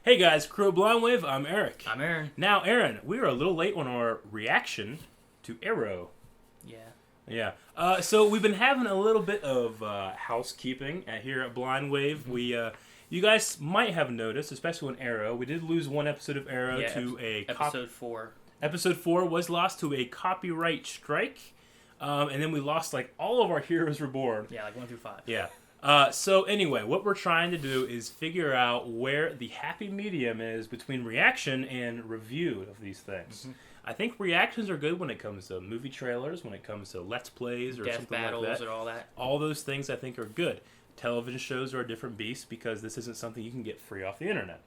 Hey guys, Crew of Blindwave, I'm Eric. I'm Aaron. Now, Aaron, we were a little late on our reaction to Arrow. Yeah. So we've been having a little bit of housekeeping here at Blindwave. Mm-hmm. You guys might have noticed, especially on Arrow, we did lose one episode of Arrow to episode 4. Episode 4 was lost to a copyright strike, and then we lost like all of our Heroes Reborn. Yeah, like 1 through 5. Yeah. So anyway, what we're trying to do is figure out where the happy medium is between reaction and review of these things. Mm-hmm. I think reactions are good when it comes to movie trailers, when it comes to Let's Plays or Death something battles like that. and all that. All those things I think are good. Television shows are a different beast because this isn't something you can get free off the internet.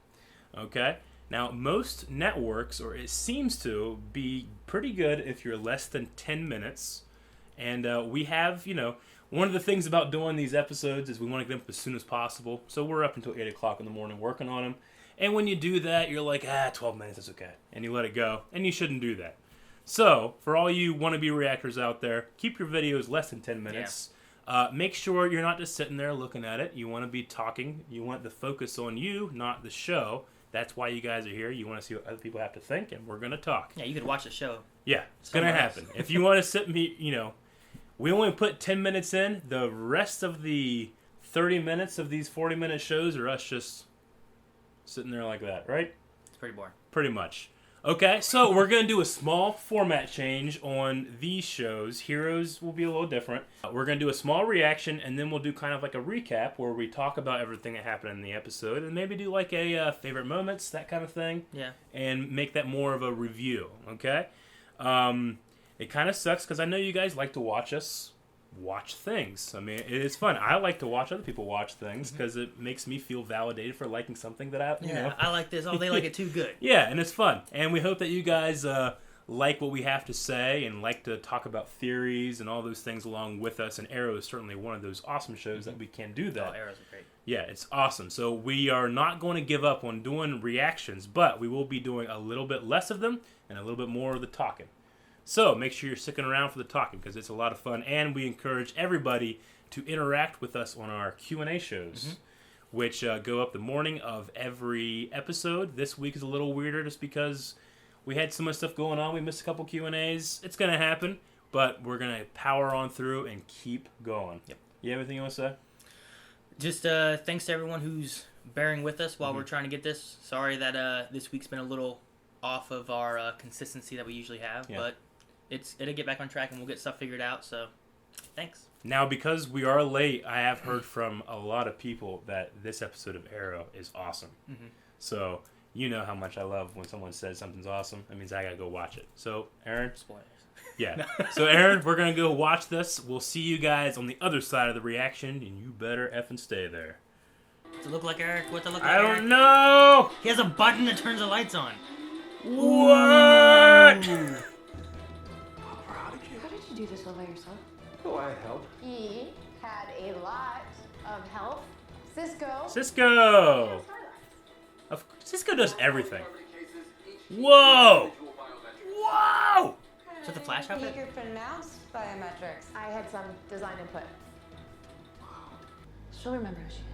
Okay? Now, most networks, or it seems to, be pretty good if you're less than 10 minutes. And we have, one of the things about doing these episodes is we want to get them up as soon as possible. So we're up until 8 o'clock in the morning working on them. And when you do that, you're like, 12 minutes is okay. And you let it go. And you shouldn't do that. So, for all you wannabe reactors out there, keep your videos less than 10 minutes. Yeah. Make sure you're not just sitting there looking at it. You want to be talking. You want the focus on you, not the show. That's why you guys are here. You want to see what other people have to think, and we're going to talk. Yeah, you could watch the show. Yeah, it's going to happen. If you want to sit me, we only put 10 minutes in. The rest of the 30 minutes of these 40-minute shows are us just sitting there like that, right? It's pretty boring. Pretty much. Okay, so we're going to do a small format change on these shows. Heroes will be a little different. We're going to do a small reaction, and then we'll do kind of like a recap where we talk about everything that happened in the episode, and maybe do like a favorite moments, that kind of thing. Yeah. And make that more of a review, okay? It kind of sucks because I know you guys like to watch us watch things. I mean, it is fun. I like to watch other people watch things because it makes me feel validated for liking something that I like this. Oh, they like it too good. Yeah, and it's fun. And we hope that you guys like what we have to say and like to talk about theories and all those things along with us. And Arrow is certainly one of those awesome shows that we can do that. Oh, Arrow's great. Yeah, it's awesome. So we are not going to give up on doing reactions, but we will be doing a little bit less of them and a little bit more of the talking. So make sure you're sticking around for the talking because it's a lot of fun, and we encourage everybody to interact with us on our Q&A shows, which go up the morning of every episode. This week is a little weirder just because we had so much stuff going on. We missed a couple Q&As. It's going to happen, but we're going to power on through and keep going. Yep. You have anything you want to say? Just thanks to everyone who's bearing with us while we're trying to get this. Sorry that this week's been a little off of our consistency that we usually have, but it'll get back on track and we'll get stuff figured out, so thanks. Now, because we are late, I have heard from a lot of people that this episode of Arrow is awesome. So, you know how much I love when someone says something's awesome. That means I gotta go watch it. So, Aaron? Spoilers. Yeah. So, Aaron, we're gonna go watch this. We'll see you guys on the other side of the reaction, and you better effing stay there. What's it look like, Eric? What's it look like, I Eric? don't know! He has a button that turns the lights on. What? How did you do this all by yourself? Oh, I help. He had a lot of help. Cisco. Cisco! Cisco does everything. Whoa! Whoa! Is that the Flash outfit? Eager pronounced biometrics. I had some design input. She'll remember who she is.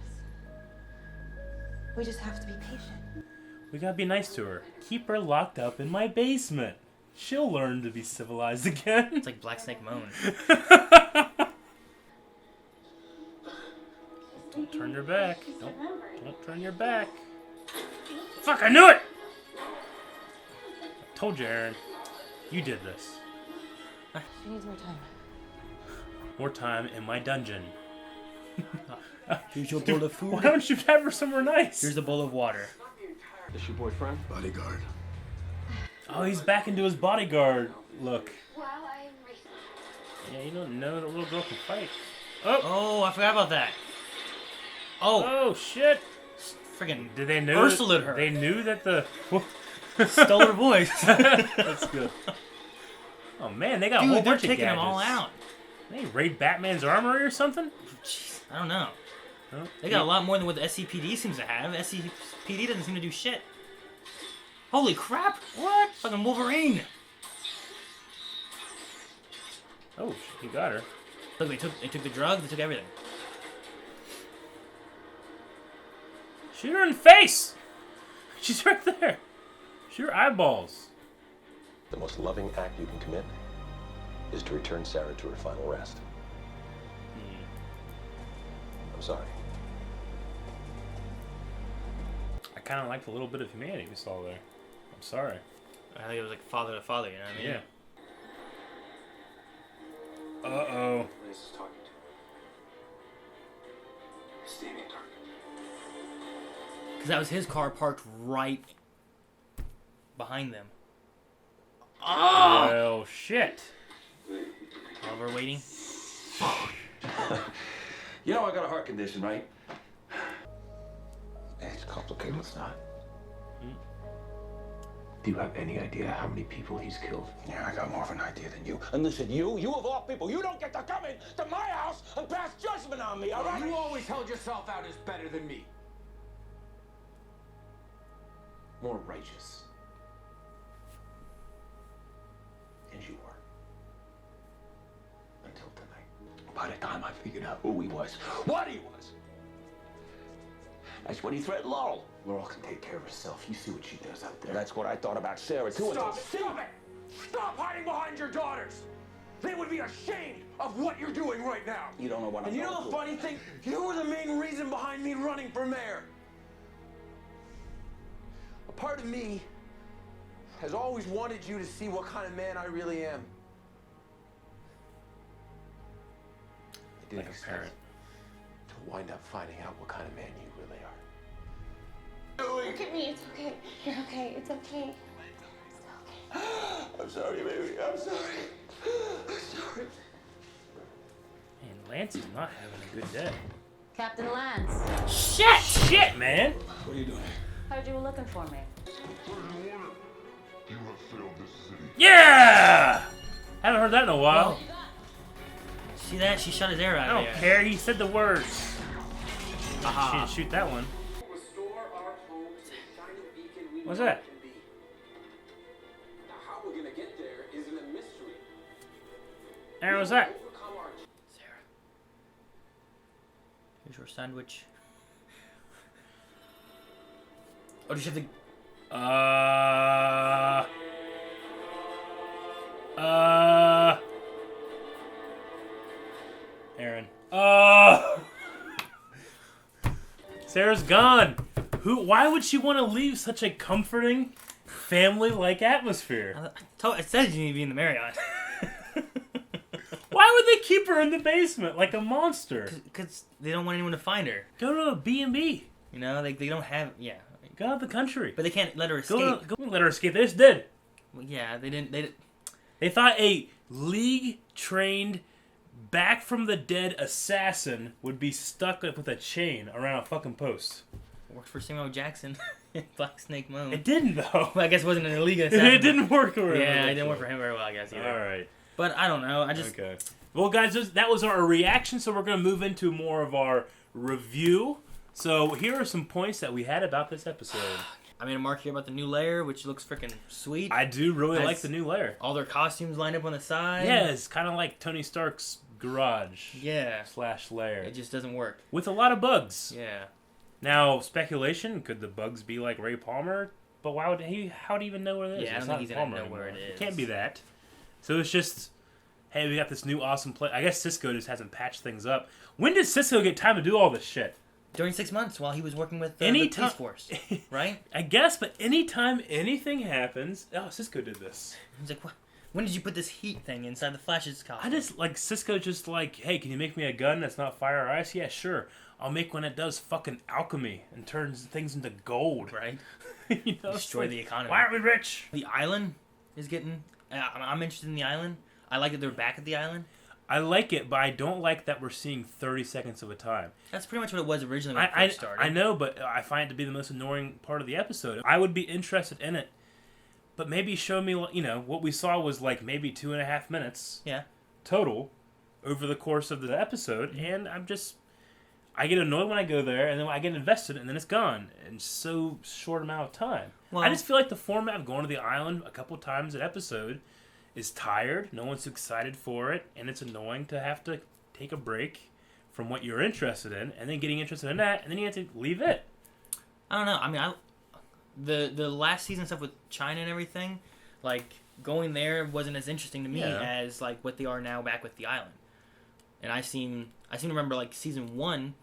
We just have to be patient. We gotta be nice to her. Keep her locked up in my basement. She'll learn to be civilized again. It's like Black Snake Moan. Don't turn your back. Don't turn your back. Fuck, I knew it! I told you, Aaron. You did this. She needs more time. More time in my dungeon. Here's your bowl of food. Why don't you have her somewhere nice? Here's the bowl of water. This your boyfriend? Bodyguard. Oh, he's back into his bodyguard look. Well, I'm racing. Yeah, you don't know that little girl can fight. Oh, I forgot about that. Oh, Oh, shit! friggin' Did they know? Ursula her. They knew that the... stole her voice. That's good. Oh, man, they got a whole Dude, they're bunch of taking them all gadgets. out. They raid Batman's armory or something? Jeez, I don't know. Huh? They got a lot more than what the SCPD seems to have. SCPD doesn't seem to do shit. Holy crap! What? Fucking Wolverine! Oh, he got her. Look, they took the drugs, they took everything. Shoot her in the face! She's right there. She's your eyeballs. The most loving act you can commit is to return Sarah to her final rest. I'm sorry. I kind of liked the little bit of humanity we saw there. I'm sorry. I think it was like father to father, you know what I mean? Yeah. Uh-oh. Liz is talking to her. Standing dark. Because that was his car parked right behind them. Oh! Well, shit. While we're waiting. You know I got a heart condition, right? It's complicated. It's not. Do you have any idea how many people he's killed? Yeah, I got more of an idea than you. And listen, you of all people, you don't get to come in to my house and pass judgment on me, all right? You always held yourself out as better than me. More righteous. And you were. Until tonight. By the time I figured out who he was, what he was, that's when he threatened Laurel. Laurel can take care of herself. You see what she does out there. That's what I thought about Sarah, too. Stop it! Stop it! Stop hiding behind your daughters! They would be ashamed of what you're doing right now. You don't know what I'm And you know going the through. funny thing? You were the main reason behind me running for mayor. A part of me has always wanted you to see what kind of man I really am. I didn't Like a expect parent. to wind up finding out what kind of man you really are. Look at me. It's okay. You're okay. It's okay. It's okay. I'm sorry, baby. I'm sorry. I'm sorry. Man, Lance is not having a good day. Captain Lance, Shit, man. What are you doing? heard you were looking for me. Yeah! Haven't heard that in a while. See that? She shot his arrow out I of don't there. care. He said the words. She Aha. didn't shoot that one. Restore our home to the shining beacon we What's know that? it can be. Now, how we're gonna get there isn't a mystery. Aaron, what's that? Overcome our Sarah. Here's your sandwich. Oh, did you have the... Aaron. Sarah's gone. Why would she want to leave such a comforting, family-like atmosphere? I said you need to be in the Marriott. Why would they keep her in the basement like a monster? Because they don't want anyone to find her. Go to a B&B. You know, they don't have... Yeah. Go out the country. But they can't let her escape. Go let her escape. They just did. Well, yeah, they didn't... They thought a league-trained, back-from-the-dead assassin would be stuck up with a chain around a fucking post. Worked for Samuel Jackson in Black Snake Moan. It didn't, though. Well, I guess it wasn't an illegal assassin. It didn't work for him. Yeah, it didn't work for him very well, I guess, either. All right. But I don't know. I just... Okay. Well, guys, that was our reaction, so we're going to move into more of our review. So here are some points that we had about this episode. I made a mark here about the new layer, which looks freaking sweet. I do really Nice. like the new layer. All their costumes lined up on the side. Yeah, it's kind of like Tony Stark's garage Yeah. / lair. It just doesn't work. With a lot of bugs. Yeah. Now, speculation, could the bugs be like Ray Palmer? But why would he? How would he even know where it is? Yeah, I It's don't not think he's gonna Palmer know where anymore. it is. Can't be that. So it's just, hey, we got this new awesome play. I guess Cisco just hasn't patched things up. When did Cisco get time to do all this shit? During 6 months while he was working with the Anytime- police force, right? I guess, but anytime anything happens, oh, Cisco did this. He's like, what? When did you put this heat thing inside the Flash's costume? I just like Cisco. Just like, hey, can you make me a gun that's not fire or ice? Yeah, sure. I'll make one that does fucking alchemy and turns things into gold. Right? You know, Destroy it's the economy. Why aren't we rich? The island is getting... I'm interested in the island. I like that they're back at the island. I like it, but I don't like that we're seeing 30 seconds of a time. That's pretty much what it was originally when it I first started. I know, but I find it to be the most annoying part of the episode. I would be interested in it, but maybe show me, you know, what we saw was like maybe 2.5 minutes Yeah. total over the course of the episode, and I get annoyed when I go there, and then I get invested, and then it's gone in so short amount of time. Well- I just feel like the format of going to the island a couple times an episode is tired. No one's excited for it, and it's annoying to have to take a break from what you're interested in, and then getting interested in that, and then you have to leave it. I don't know. I mean, the last season stuff with China and everything, like going there wasn't as interesting to me as like what they are now back with the island. And I seem to remember like season 1,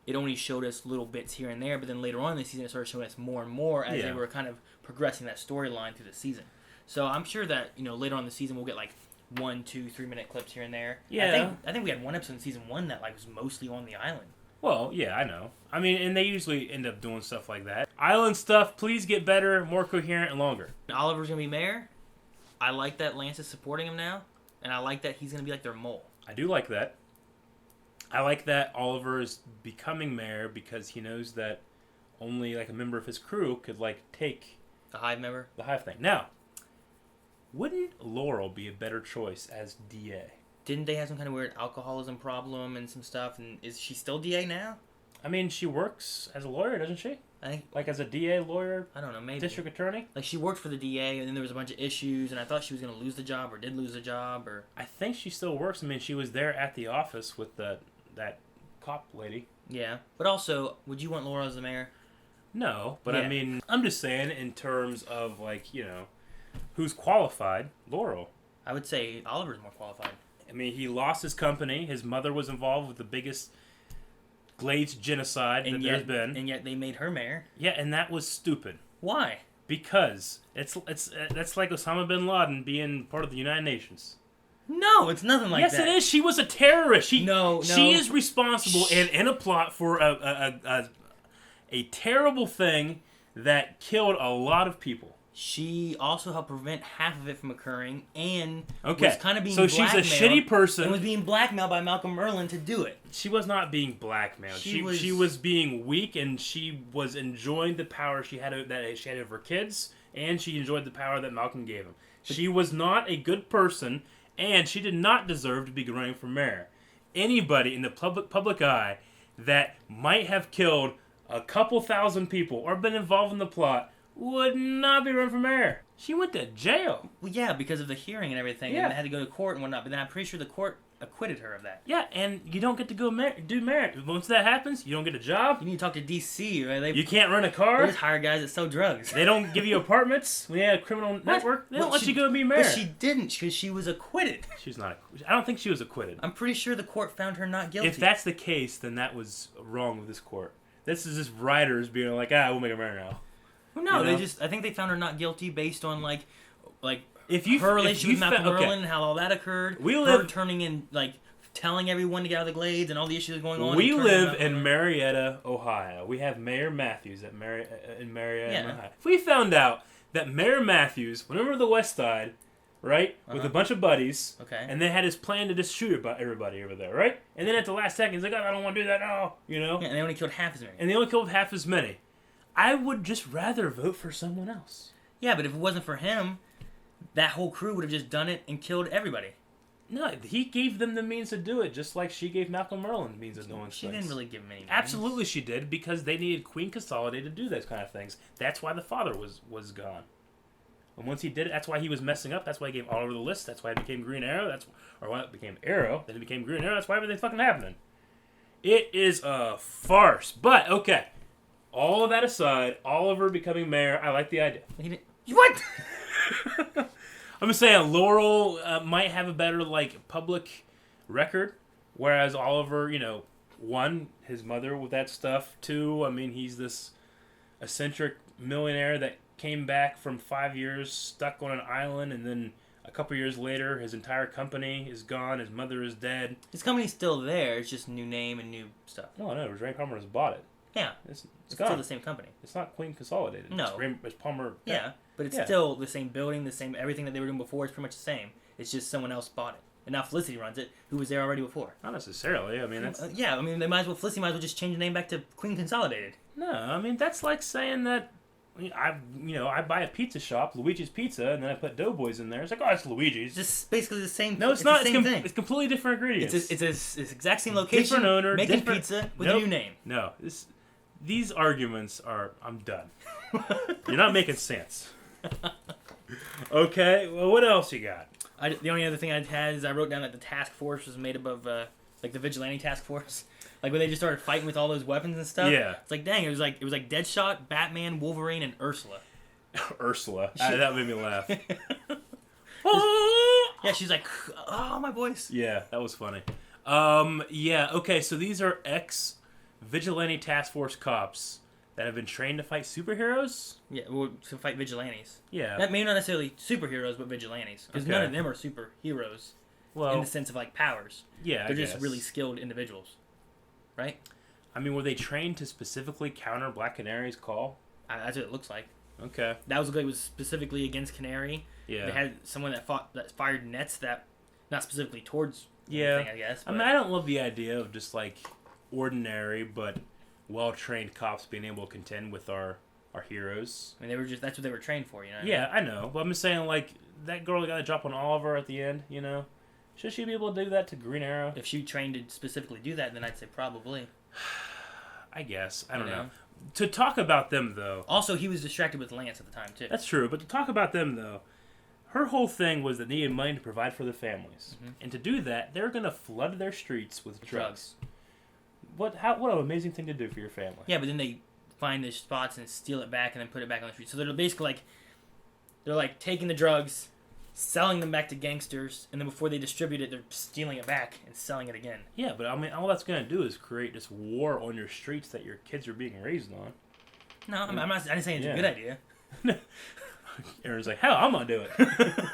it only showed us little bits here and there, but then later on in the season it started showing us more and more as they were kind of progressing that storyline through the season. So I'm sure that later on in the season we'll get like 1, 2, 3 minute clips here and there. Yeah, I think we had one episode in season 1 that like was mostly on the island. Well, yeah, I know. I mean, and they usually end up doing stuff like that. Island stuff, please get better, more coherent, and longer. Oliver's gonna be mayor. I like that Lance is supporting him now, and I like that he's gonna be like their mole. I do like that. I like that Oliver is becoming mayor because he knows that only like a member of his crew could like take the Hive member. The Hive thing. Now, wouldn't Laurel be a better choice as DA? Didn't they have some kind of weird alcoholism problem and some stuff? And is she still DA now? I mean, she works as a lawyer, doesn't she? I think, like as a DA lawyer. I don't know, maybe district attorney. Like she worked for the DA, and then there was a bunch of issues, and I thought she was going to lose the job, or did lose the job, or I think she still works. I mean, she was there at the office with that cop lady. Yeah, but also, would you want Laurel as the mayor? No, but I mean, I'm just saying in terms of like who's qualified. Laurel. I would say Oliver's more qualified. I mean, he lost his company. His mother was involved with the biggest Glades genocide that there's been. And yet they made her mayor. Yeah, and that was stupid. Why? Because that's like Osama bin Laden being part of the United Nations. No, it's nothing like that. Yes, it is. She was a terrorist. She is responsible and in a plot for a terrible thing that killed a lot of people. She also helped prevent half of it from occurring, and was kind of being so she's a shitty person and was being blackmailed by Malcolm Merlyn to do it. She was not being blackmailed. She was being weak, and she was enjoying the power she had over kids, and she enjoyed the power that Malcolm gave him. She was not a good person, and she did not deserve to be running for mayor. Anybody in the public eye that might have killed a couple thousand people or been involved in the plot would not be running for mayor. She went to jail. Well, yeah, because of the hearing and everything, and they had to go to court and whatnot. But then I'm pretty sure the court acquitted her of that. Yeah, and you don't get to go do merit. Once that happens, you don't get a job. You need to talk to DC. Right? You can't run a car. They just hire guys that sell drugs. They don't give you apartments when you have a criminal network. They don't let you go and be mayor. But she didn't, because she was acquitted. She's not. I don't think she was acquitted. I'm pretty sure the court found her not guilty. If that's the case, then that was wrong with this court. This is just writers being like, we'll make her mayor now. Well, no, I think they found her not guilty based on like if you her relationship with Malcolm Merlyn and how all that occurred. Her turning in telling everyone to get out of the Glades and all the issues going on. We live in Marietta, Ohio. We have Mayor Matthews in Marietta, Ohio. If we found out that Mayor Matthews went over to the West Side, right, with a bunch of buddies, and they had his plan to just shoot everybody over there, right, and then at the last second he's like, I don't want to do that, no, Yeah, and they only killed half as many. I would just rather vote for someone else. Yeah, but if it wasn't for him, that whole crew would have just done it and killed everybody. No, he gave them the means to do it, just like she gave Malcolm Merlyn the means of doing things. She didn't really give him any means. Absolutely she did, because they needed Queen Consolidated to do those kind of things. That's why the father was gone. And once he did it, that's why he was messing up. That's why he gave Oliver the list. That's why it became Green Arrow. Or why it became Arrow. Then it became Green Arrow. That's why everything's fucking happening. It is a farce. But, okay. All of that aside, Oliver becoming mayor, I like the idea. What? I'm just saying, Laurel might have a better public record, whereas Oliver, one, his mother with that stuff. Two, I mean, he's this eccentric millionaire that came back from 5 years stuck on an island, and then a couple years later, his entire company is gone. His mother is dead. His company's still there. It's just new name and new stuff. No, Ray Palmer has bought it. Yeah, it's still the same company. It's not Queen Consolidated. No, it's Palmer. Yeah, but it's still the same building, the same everything that they were doing before. It's pretty much the same. It's just someone else bought it, and now Felicity runs it, who was there already before. Not necessarily. I mean, that's they might as well. Felicity might as well just change the name back to Queen Consolidated. No, I mean that's like saying that. I buy a pizza shop, Luigi's Pizza, and then I put Doughboys in there. It's like, it's Luigi's. It's just basically the same. No, it's not. The same thing. It's completely different ingredients. It's exact same location. Different owner. Making pizza with a new name. No, these arguments are. I'm done. You're not making sense. Okay, well, what else you got? The only other thing I had is I wrote down that the task force was made up of, the vigilante task force Like when they just started fighting with all those weapons and stuff. Yeah. It's like, dang, it was like Deadshot, Batman, Wolverine, and Ursula. Ursula. That made me laugh. Yeah, she's like, oh, my voice. Yeah, that was funny. Yeah, okay, so these are ex-Vigilante Task Force cops that have been trained to fight superheroes? Yeah, well, to fight vigilantes. Yeah. That may not necessarily superheroes, but vigilantes. Because none of them are superheroes in the sense of, like, powers. Yeah, They're just really skilled individuals. Right? I mean, were they trained to specifically counter Black Canary's call? That's what it looks like. Okay. That was specifically against Canary. Yeah. They had someone that fired nets that, not specifically towards anything, I guess. I mean, I don't love the idea of just, like, ordinary but well-trained cops being able to contend with our heroes. I mean, that's what they were trained for, you know? Yeah, I know. But I'm just saying, like, that girl that got a drop on Oliver at the end, you know? Should she be able to do that to Green Arrow? If she trained to specifically do that, then I'd say probably. I guess. I don't know. To talk about them, though... Also, he was distracted with Lance at the time, too. That's true. But to talk about them, though, her whole thing was that they needed money to provide for their families. Mm-hmm. And to do that, they're going to flood their streets with drugs. What an amazing thing to do for your family. Yeah, but then they find the spots and steal it back and then put it back on the street. So they're basically like taking the drugs, selling them back to gangsters, and then before they distribute it, they're stealing it back and selling it again. Yeah, but I mean, all that's going to do is create this war on your streets that your kids are being raised on. No, I'm not. I didn't say it's a good idea. Aaron's like, hell, I'm going to do it.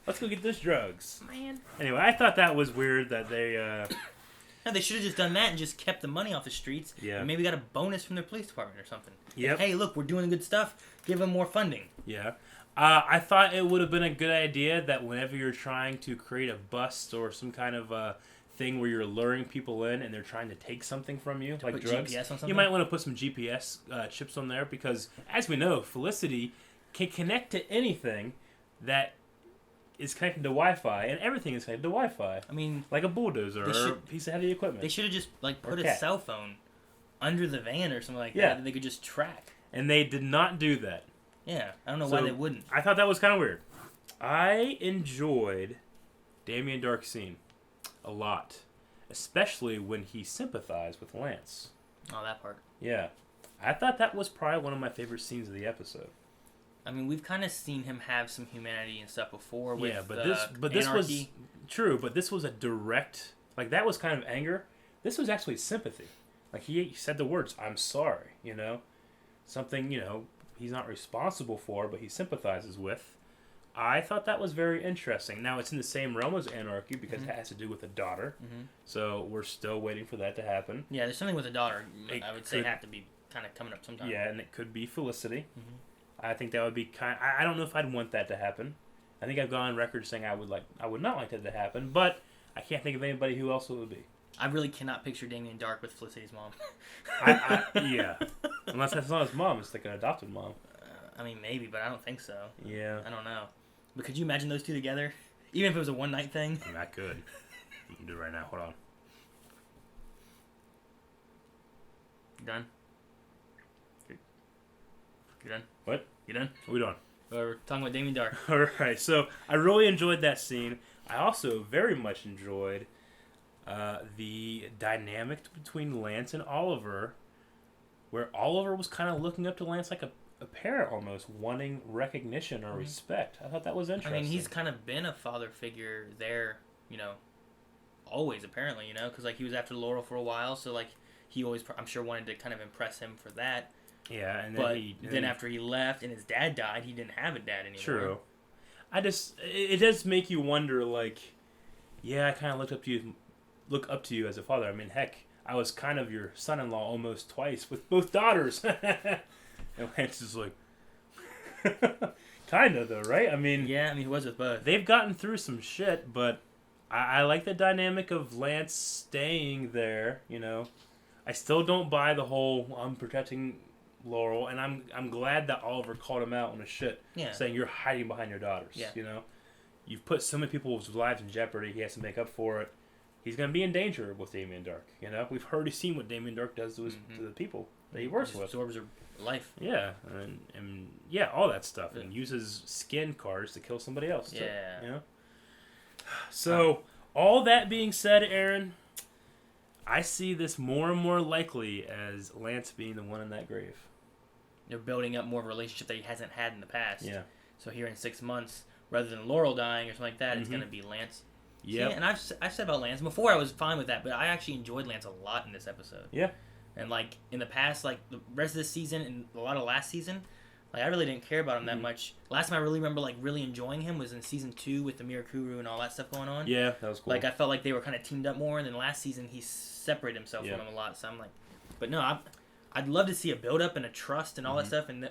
Let's go get those drugs. Man. Anyway, I thought that was weird that they... No, they should have just done that and just kept the money off the streets. Yeah. And maybe got a bonus from their police department or something. Yep. Like, hey, look, we're doing good stuff. Give them more funding. Yeah. I thought it would have been a good idea that whenever you're trying to create a bust or some kind of thing where you're luring people in and they're trying to take something from you, like drugs, GPS on something? You might want to put some GPS chips on there because, as we know, Felicity can connect to anything that is connected to Wi-Fi, and everything is connected to Wi-Fi. I mean, like a bulldozer or a piece of heavy equipment. They should have just put a cell phone under the van or something like that they could just track. And they did not do that. Yeah, I don't know why they wouldn't. I thought that was kind of weird. I enjoyed Damien Dark's scene a lot, especially when he sympathized with Lance. Oh, that part. Yeah. I thought that was probably one of my favorite scenes of the episode. I mean, we've kind of seen him have some humanity and stuff before with this was true, but this was a direct, like, that was kind of anger. This was actually sympathy. Like, he said the words, I'm sorry, you know? Something, you know, he's not responsible for, but he sympathizes with. I thought that was very interesting. Now, it's in the same realm as Anarchy because it has to do with a daughter. Mm-hmm. So we're still waiting for that to happen. Yeah, there's something with a daughter I would say have to be kind of coming up sometime. Yeah, and it could be Felicity. Mm-hmm. I think that would be I don't know if I'd want that to happen. I think I've gone on record saying I would not like that to happen, but I can't think of anybody who else it would be. I really cannot picture Damien Dark with Felicity's mom. Yeah. Unless that's not his mom, it's like an adopted mom. I mean, maybe, but I don't think so. Yeah. I don't know. But could you imagine those two together? Even if it was a one-night thing? I mean, I could. You can do it right now. Hold on. You done? You done? What? You done? What are we doing? We're talking about Damien Dark. Alright, so I really enjoyed that scene. I also very much enjoyed the dynamic between Lance and Oliver, where Oliver was kind of looking up to Lance like a parent almost, wanting recognition or respect. I thought that was interesting. I mean, he's kind of been a father figure there, you know, always apparently, you know, because like he was after Laurel for a while, so like he always, I'm sure, wanted to kind of impress him for that. Yeah, and then then after he left and his dad died, he didn't have a dad anymore. True. It does make you wonder, like, yeah, I kind of look up to you as a father. I mean, heck, I was kind of your son-in-law almost twice with both daughters. And Lance is like, kind of though, right? I mean, yeah, I mean, he was with both. They've gotten through some shit, but I like the dynamic of Lance staying there. You know, I still don't buy the whole I'm protecting Laurel, and I'm glad that Oliver called him out on his shit, saying you're hiding behind your daughters. Yeah. You know, you've put so many people's lives in jeopardy. He has to make up for it. He's gonna be in danger with Damien Dark. You know, we've already seen what Damien Dark does to to the people that he works with. Absorbs their life. Yeah, and yeah, all that stuff, and uses skin cards to kill somebody else. Yeah. Too, you know. So all that being said, Aaron, I see this more and more likely as Lance being the one in that grave. They're building up more of a relationship that he hasn't had in the past. Yeah. So here in 6 months, rather than Laurel dying or something like that, it's going to be Lance. Yeah. And I've said about Lance before, I was fine with that, but I actually enjoyed Lance a lot in this episode. Yeah. And like in the past, like the rest of this season and a lot of last season, like I really didn't care about him that much. Last time I really remember like really enjoying him was in season 2 with the Mirakuru and all that stuff going on. Yeah, that was cool. Like I felt like they were kind of teamed up more, and then last season he separated himself from him a lot. So I'm like, but no, I'd love to see a build up and a trust and all that stuff, and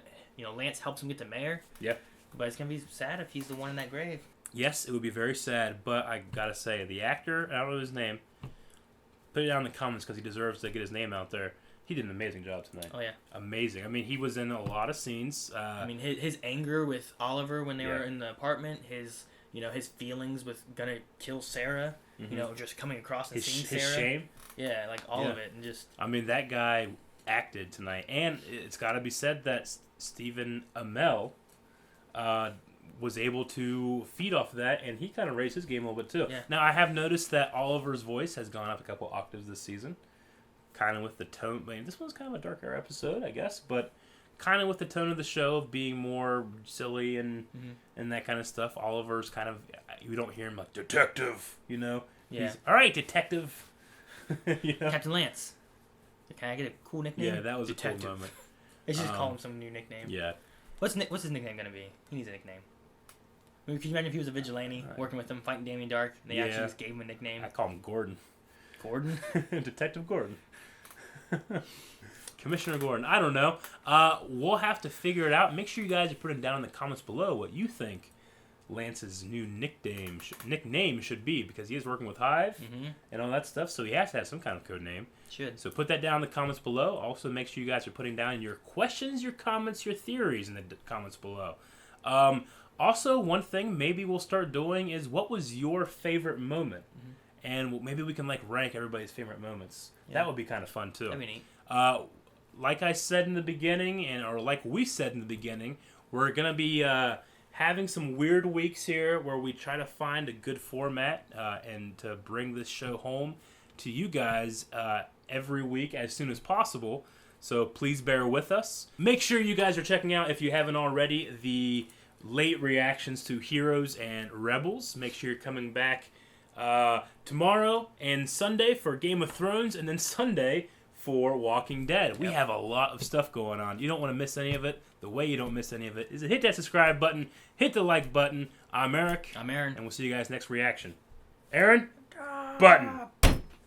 Lance helps him get to mayor. Yeah. But it's gonna be sad if he's the one in that grave. Yes, it would be very sad, but I gotta say, the actor, I don't know his name, put it down in the comments because he deserves to get his name out there. He did an amazing job tonight. Oh, yeah. Amazing. I mean, he was in a lot of scenes. I mean, his anger with Oliver when they were in the apartment, his feelings with gonna kill Sarah, just coming across and seeing Sarah. His shame. Yeah, like all of it. And just... I mean, that guy acted tonight. And it's got to be said that Stephen Amell was able to feed off of that, and he kind of raised his game a little bit too. Yeah. Now, I have noticed that Oliver's voice has gone up a couple octaves this season, kind of with the tone. I mean, this one's kind of a darker episode, I guess, but kind of with the tone of the show of being more silly and that kind of stuff. Oliver's kind of, you don't hear him like, detective, Yeah. He's, all right, detective. Captain Lance. Can I get a cool nickname? Yeah, that was Detective. a cool moment. They should just call him some new nickname. Yeah. What's his nickname gonna be? He needs a nickname. I mean, can you imagine if he was a vigilante working with them, fighting Damien Dark, and they actually just gave him a nickname? I call him Gordon. Gordon? Detective Gordon. Commissioner Gordon. I don't know. We'll have to figure it out. Make sure you guys are putting down in the comments below what you think Lance's new nickname should be, because he is working with Hive and all that stuff, so he has to have some kind of code name. Should. So put that down in the comments below. Also, make sure you guys are putting down your questions, your comments, your theories in the comments below. Also, one thing maybe we'll start doing is, what was your favorite moment? And maybe we can rank everybody's favorite moments. Yeah. That would be kind of fun too. That'd be neat. Like I said in the beginning, or like we said in the beginning, we're gonna be having some weird weeks here where we try to find a good format and to bring this show home to you guys every week as soon as possible. So please bear with us. Make sure you guys are checking out, if you haven't already, the late reactions to Heroes and Rebels. Make sure you're coming back tomorrow and Sunday for Game of Thrones, and then Sunday for Walking Dead. We have a lot of stuff going on. You don't want to miss any of it. The way you don't miss any of it is to hit that subscribe button, hit the like button. I'm Eric. I'm Aaron. And we'll see you guys next reaction. Aaron? Button.